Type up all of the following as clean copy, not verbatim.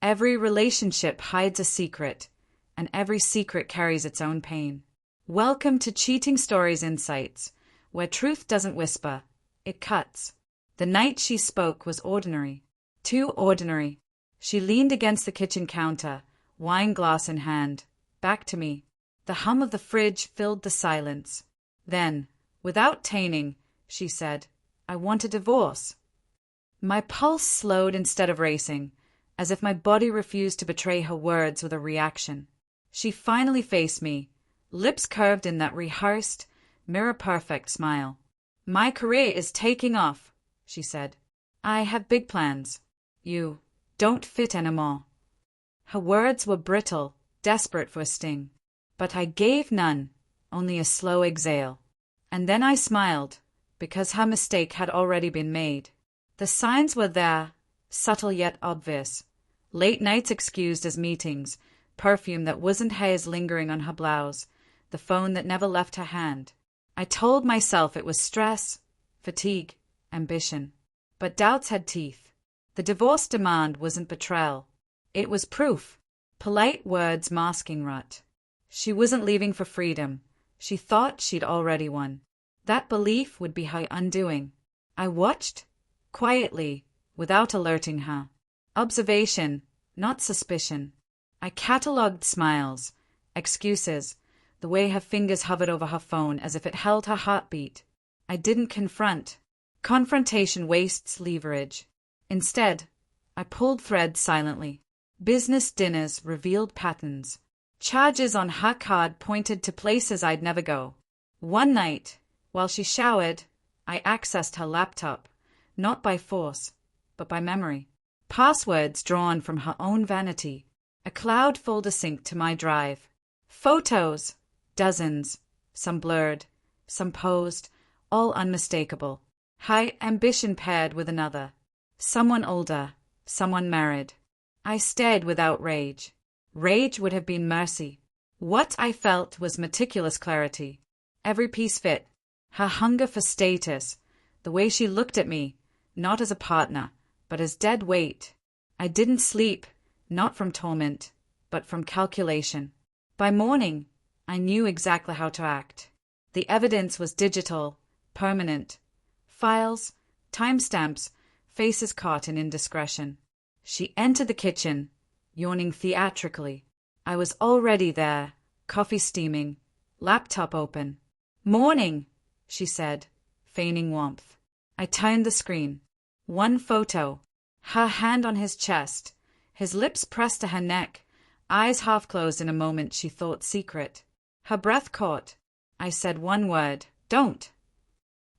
Every relationship hides a secret, and every secret carries its own pain. Welcome to Cheating Stories Insights, where truth doesn't whisper, it cuts. The night she spoke was ordinary. Too ordinary. She leaned against the kitchen counter, wine glass in hand, back to me. The hum of the fridge filled the silence. Then, without taining, she said, "I want a divorce." My pulse slowed instead of racing, as if my body refused to betray her words with a reaction. She finally faced me, lips curved in that rehearsed, mirror-perfect smile. "My career is taking off," she said. "I have big plans. You don't fit anymore." Her words were brittle, desperate for a sting. But I gave none, only a slow exhale. And then I smiled, because her mistake had already been made. The signs were there, subtle yet obvious. Late nights excused as meetings, perfume that wasn't hers lingering on her blouse, the phone that never left her hand. I told myself it was stress, fatigue, ambition. But doubts had teeth. The divorce demand wasn't betrayal. It was proof. Polite words masking rut. She wasn't leaving for freedom. She thought she'd already won. That belief would be her undoing. I watched, quietly, without alerting her. Observation, not suspicion. I catalogued smiles, excuses, the way her fingers hovered over her phone as if it held her heartbeat. I didn't confront. Confrontation wastes leverage. Instead, I pulled threads silently. Business dinners revealed patterns. Charges on her card pointed to places I'd never go. One night, while she showered, I accessed her laptop, not by force, but by memory. Passwords drawn from her own vanity. A cloud folder synced to my drive. Photos, dozens, some blurred, some posed, all unmistakable. Her ambition paired with another. Someone older, someone married. I stared without rage. Rage would have been mercy. What I felt was meticulous clarity. Every piece fit. Her hunger for status, the way she looked at me, not as a partner, but as dead weight. I didn't sleep, not from torment, but from calculation. By morning, I knew exactly how to act. The evidence was digital, permanent. Files, timestamps, faces caught in indiscretion. She entered the kitchen, yawning theatrically. I was already there, coffee steaming, laptop open. "Morning," she said, feigning warmth. I turned the screen. One photo. Her hand on his chest, his lips pressed to her neck, eyes half closed in a moment she thought secret. Her breath caught. I said one word, "Don't."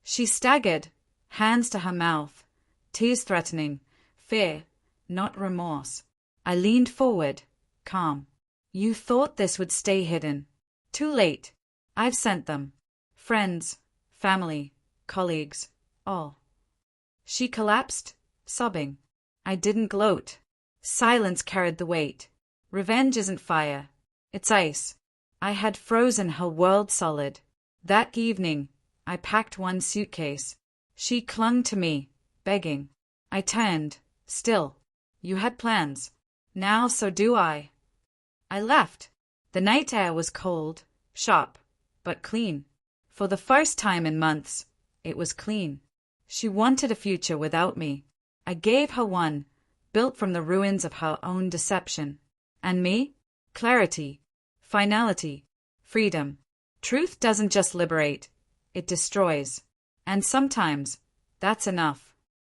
She staggered, hands to her mouth, tears threatening, fear, not remorse. I leaned forward, calm. "You thought this would stay hidden. Too late. I've sent them. Friends, family, colleagues, all." She collapsed, sobbing. I didn't gloat. Silence carried the weight. Revenge isn't fire. It's ice. I had frozen her world solid. That evening, I packed one suitcase. She clung to me, begging. I turned, still. "You had plans. Now so do I." I left. The night air was cold, sharp, but clean. For the first time in months, it was clean. She wanted a future without me. I gave her one, built from the ruins of her own deception. And me? Clarity, finality, freedom. Truth doesn't just liberate, it destroys. And sometimes, that's enough.